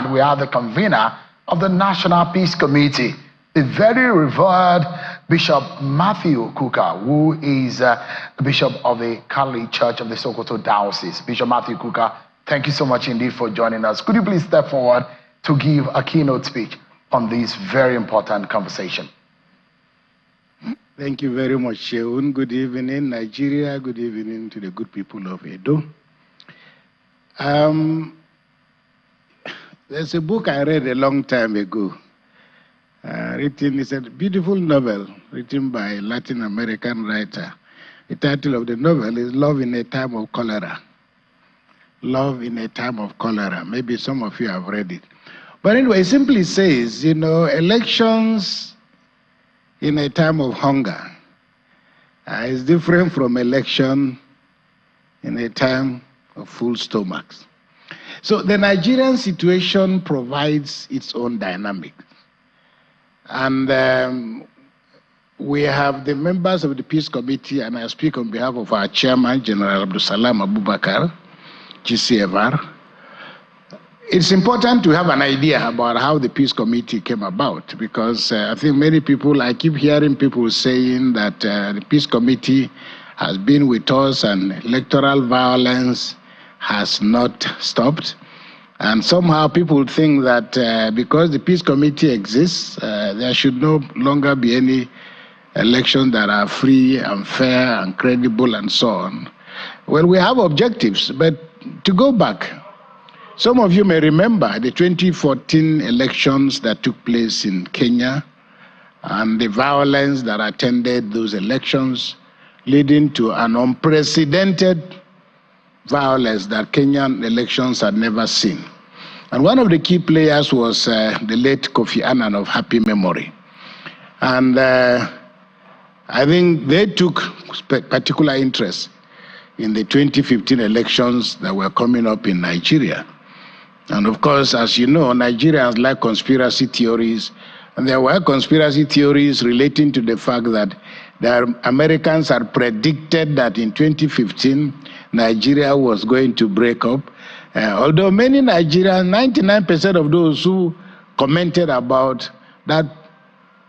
side, we have the convener of the National Peace Committee, the very revered Bishop Matthew Kukah, who is Bishop of the Catholic Church of the Sokoto Diocese. Bishop Matthew Kukah, thank you so much indeed for joining us. Could you please step forward to give a keynote speech on this very important conversation? Thank you very much, Sheun. Good evening, Nigeria. Good evening to the good people of Edo. There's a book I read a long time ago. It's a beautiful novel written by a Latin American writer. The title of the novel is Love in a Time of Cholera. Love in a Time of Cholera. Maybe some of you have read it. But anyway, it simply says, you know, elections in a time of hunger is different from election in a time of full stomachs. So the Nigerian situation provides its own dynamic. And we have the members of the Peace Committee, and I speak on behalf of our chairman, General Abdulsalam Abubakar, GCFR. It's important to have an idea about how the Peace Committee came about, because I think many people, I keep hearing people saying that the Peace Committee has been with us and electoral violence has not stopped. And somehow people think that because the Peace Committee exists, there should no longer be any elections that are free and fair and credible and so on. Well, we have objectives, but to go back, some of you may remember the 2014 elections that took place in Kenya and the violence that attended those elections, leading to an unprecedented violence that Kenyan elections had never seen. And one of the key players was the late Kofi Annan of happy memory. And I think they took particular interest in the 2015 elections that were coming up in Nigeria. And of course, as you know, Nigerians like conspiracy theories. And there were conspiracy theories relating to the fact that the Americans had predicted that in 2015, Nigeria was going to break up. Although many Nigerians, 99% of those who commented about that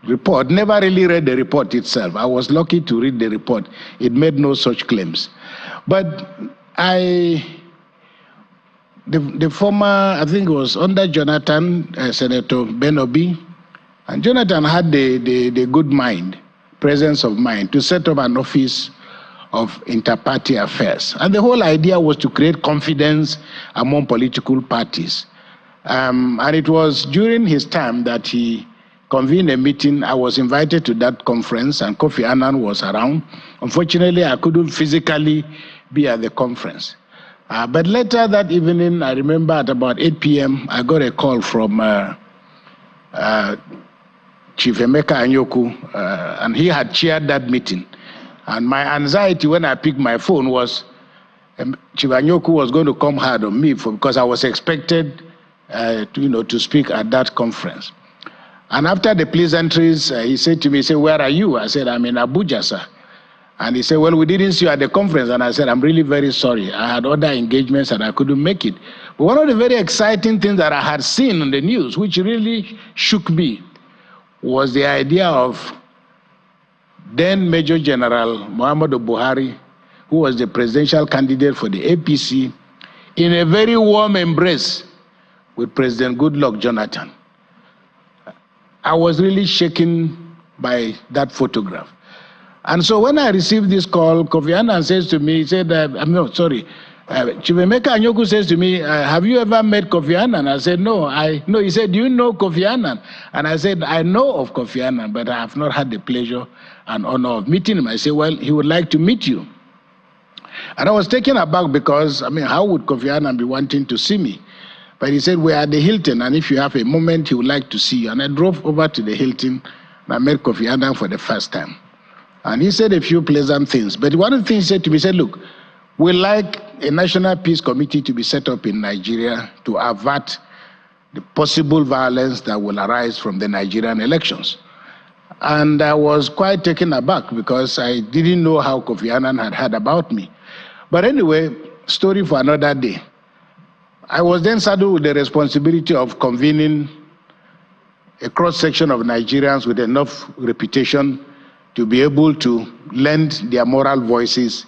report never really read the report itself. I was lucky to read the report. It made no such claims. But the former, I think it was under Jonathan, Senator Ben Obi, and Jonathan had the good mind, presence of mind, to set up an office of inter-party affairs. And the whole idea was to create confidence among political parties. And it was during his time that he convened a meeting. I was invited to that conference, and Kofi Annan was around. Unfortunately, I couldn't physically be at the conference. But later that evening, I remember at about 8 p.m., I got a call from Chief Emeka Anyoku, and he had chaired that meeting. And my anxiety when I picked my phone was Chief Anyoku was going to come hard on me because I was expected to speak at that conference. And after the pleasantries, he said to me, he said, "Where are you?" I said, "I'm in Abuja, sir." And he said, "Well, we didn't see you at the conference." And I said, "I'm really very sorry. I had other engagements and I couldn't make it." But one of the very exciting things that I had seen on the news, which really shook me, was the idea of then Major General Muhammadu Buhari, who was the presidential candidate for the APC, in a very warm embrace with President Goodluck Jonathan. I was really shaken by that photograph. And so when I received this call, Kofi Annan says to me, he said, Chief Emeka Anyoku says to me, "Have you ever met Kofi Annan?" I said, "No." No. He said, "Do you know Kofi Annan?" And I said, "I know of Kofi Annan, but I have not had the pleasure and honor of meeting him." I said, "Well, he would like to meet you." And I was taken aback because, how would Kofi Annan be wanting to see me? But he said, "We're at the Hilton, and if you have a moment, he would like to see you." And I drove over to the Hilton, and I met Kofi Annan for the first time. And he said a few pleasant things. But one of the things he said to me, he said, "Look, we'd like a National Peace Committee to be set up in Nigeria to avert the possible violence that will arise from the Nigerian elections." And I was quite taken aback because I didn't know how Kofi Annan had heard about me. But anyway, story for another day. I was then saddled with the responsibility of convening a cross-section of Nigerians with enough reputation to be able to lend their moral voices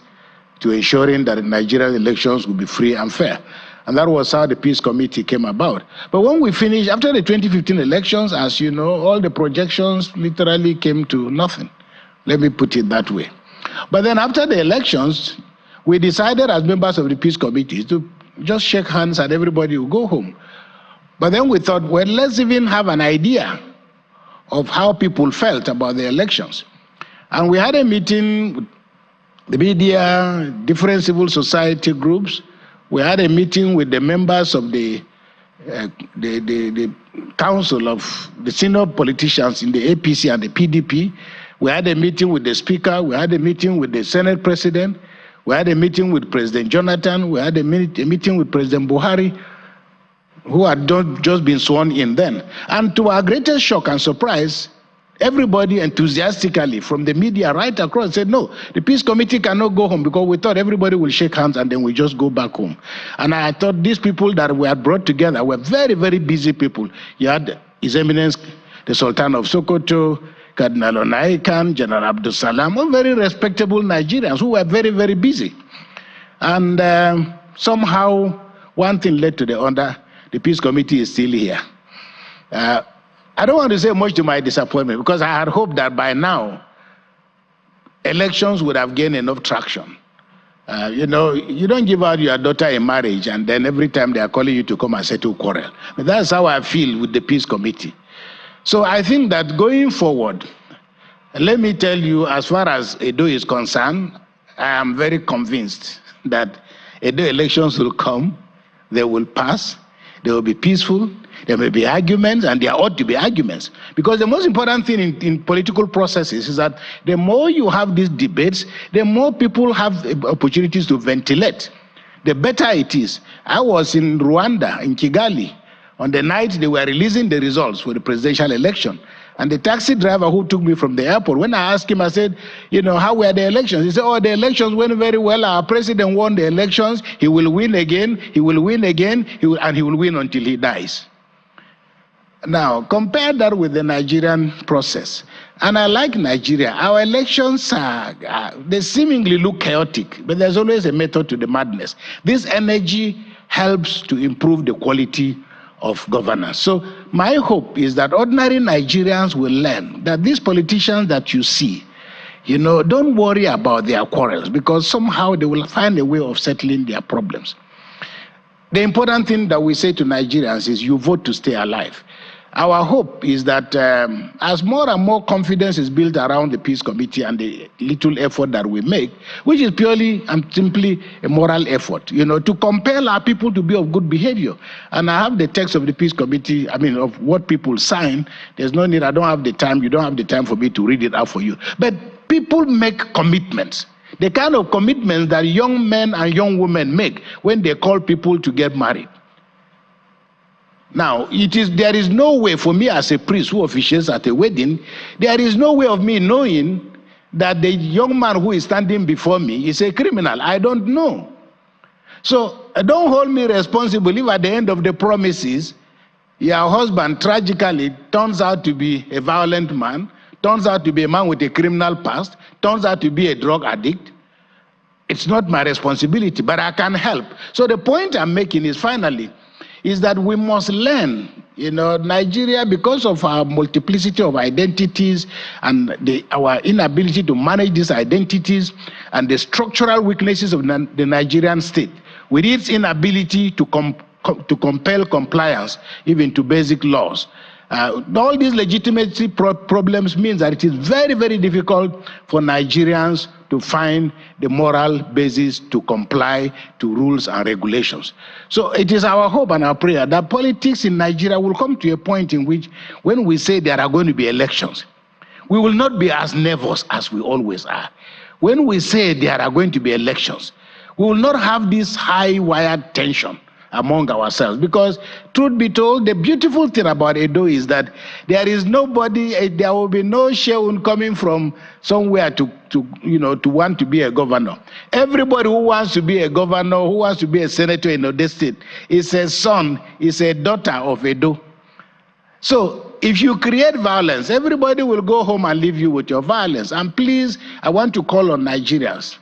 to ensuring that the Nigerian elections will be free and fair. And that was how the Peace Committee came about. But when we finished, after the 2015 elections, as you know, all the projections literally came to nothing. Let me put it that way. But then after the elections, we decided as members of the Peace Committee to just shake hands and everybody will go home. But then we thought, well, let's even have an idea of how people felt about the elections. And we had a meeting with the media, different civil society groups. We had a meeting with the members of the council of the senior politicians in the APC and the PDP. We had a meeting with the speaker. We had a meeting with the Senate president. We had a meeting with President Jonathan. We had a meeting with President Buhari, who had just been sworn in then. And to our greatest shock and surprise, everybody enthusiastically from the media right across said, no, the Peace Committee cannot go home, because we thought everybody will shake hands and then we just go back home. And I thought these people that we had brought together were very, very busy people. You had His Eminence, the Sultan of Sokoto, Cardinal Onaikan, General Abdul Salam, all very respectable Nigerians who were very, very busy. And somehow one thing led to the other. The Peace Committee is still here. I don't want to say much to my disappointment, because I had hoped that by now elections would have gained enough traction. You know, you don't give out your daughter in marriage and then every time they are calling you to come and settle quarrel. But that's how I feel with the Peace Committee. So I think that going forward, let me tell you, as far as Edo is concerned, I am very convinced that Edo elections will come, they will pass, they will be peaceful, there may be arguments, and there ought to be arguments. Because the most important thing in political processes is that the more you have these debates, the more people have opportunities to ventilate, the better it is. I was in Rwanda, in Kigali, on the night they were releasing the results for the presidential election. And the taxi driver who took me from the airport, when I asked him, I said, you know, how were the elections? He said, oh, the elections went very well. Our president won the elections. He will win again. He will win again. And he will win until he dies. Now, compare that with the Nigerian process. And I like Nigeria. Our elections they seemingly look chaotic, but there's always a method to the madness. This energy helps to improve the quality of governance. So my hope is that ordinary Nigerians will learn that these politicians that you see, you know, don't worry about their quarrels, because somehow they will find a way of settling their problems. The important thing that we say to Nigerians is you vote to stay alive. Our hope is that as more and more confidence is built around the Peace Committee and the little effort that we make, which is purely and simply a moral effort, you know, to compel our people to be of good behavior. And I have the text of the Peace Committee, I mean, of what people sign. There's no need, I don't have the time, you don't have the time for me to read it out for you. But people make commitments. The kind of commitments that young men and young women make when they call people to get married. Now, there is no way for me as a priest who officiates at a wedding, there is no way of me knowing that the young man who is standing before me is a criminal. I don't know. So don't hold me responsible if at the end of the promises, your husband tragically turns out to be a violent man, turns out to be a man with a criminal past, turns out to be a drug addict. It's not my responsibility, but I can help. So the point I'm making is finally, is that we must learn, you know, Nigeria, because of our multiplicity of identities and our inability to manage these identities and the structural weaknesses of the Nigerian state, with its inability to compel compliance even to basic laws. All these legitimacy problems means that it is very, very difficult for Nigerians to find the moral basis to comply to rules and regulations. So it is our hope and our prayer that politics in Nigeria will come to a point in which when we say there are going to be elections, we will not be as nervous as we always are. When we say there are going to be elections, we will not have this high wired tension among ourselves. Because truth be told, the beautiful thing about Edo is that there is nobody, there will be no Sheun coming from somewhere to want to be a governor. Everybody who wants to be a governor, who wants to be a senator in Edo State, is a son, is a daughter of Edo. So if you create violence, everybody will go home and leave you with your violence. And please, I want to call on Nigerians.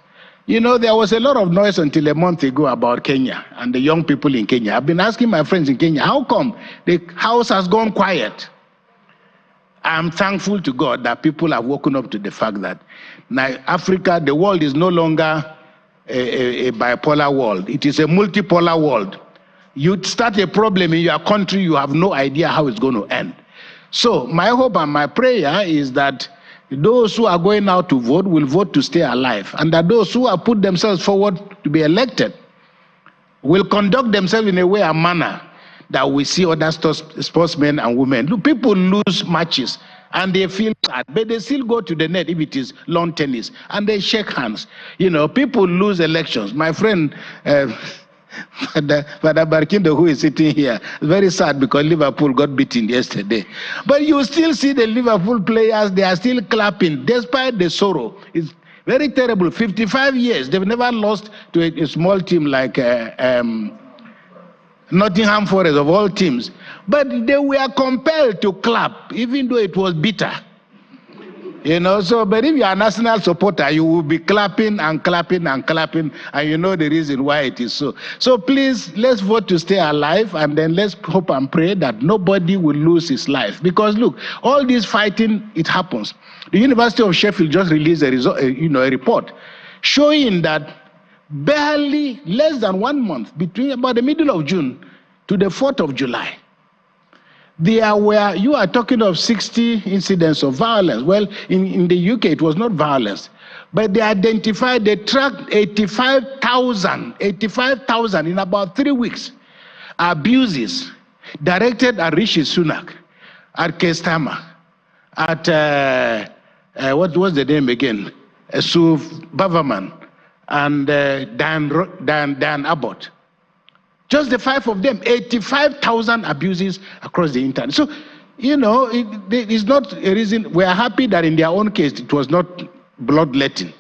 You know, there was a lot of noise until a month ago about Kenya and the young people in Kenya. I've been asking my friends in Kenya, how come the house has gone quiet? I'm thankful to God that people have woken up to the fact that now Africa, the world is no longer a bipolar world. It is a multipolar world. You start a problem in your country, you have no idea how it's going to end. So my hope and my prayer is that those who are going out to vote will vote to stay alive, and that those who have put themselves forward to be elected will conduct themselves in a way and manner that we see other sportsmen and women. Look, people lose matches and they feel sad, but they still go to the net if it is lawn tennis, and they shake hands. You know, people lose elections. My friend, Father Barkindo, who is sitting here, is very sad because Liverpool got beaten yesterday. But you still see the Liverpool players, they are still clapping despite the sorrow. It's very terrible. 55 years, they've never lost to a small team like Nottingham Forest of all teams. But they were compelled to clap, even though it was bitter. You know, so, but if you are a national supporter, you will be clapping and clapping and clapping, and you know the reason why it is so. So please, let's vote to stay alive, and then let's hope and pray that nobody will lose his life. Because look, all this fighting, it happens. The University of Sheffield just released a report showing that barely less than 1 month, between about the middle of June to the 4th of July, there were, you are talking of 60 incidents of violence. Well, in the UK, it was not violence. But they tracked 85,000 in about 3 weeks. Abuses directed at Rishi Sunak, at Kestama, at, what was the name again? Sue Baverman, and Dan Abbott. Just the 5 of them, 85,000 abuses across the internet. So, you know, it's not a reason. We are happy that in their own case, it was not bloodletting.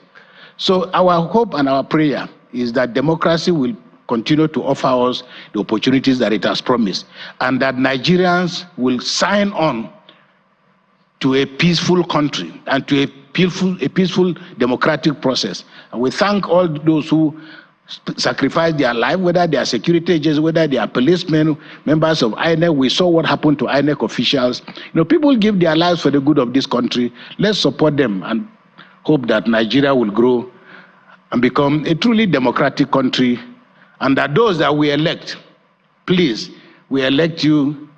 So our hope and our prayer is that democracy will continue to offer us the opportunities that it has promised, and that Nigerians will sign on to a peaceful country and to a peaceful democratic process. And we thank all those who sacrifice their life, whether they are security agents, whether they are policemen, members of INEC. We saw what happened to INEC officials. You know, people give their lives for the good of this country. Let's support them and hope that Nigeria will grow and become a truly democratic country, and that those that we elect, please, we elect you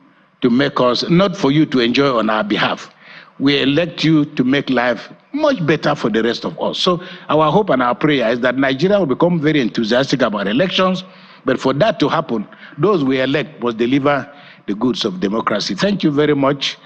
to make us, not for you to enjoy on our behalf. We elect you to make life much better for the rest of us. So our hope and our prayer is that Nigeria will become very enthusiastic about elections, but for that to happen, those we elect must deliver the goods of democracy. Thank you very much.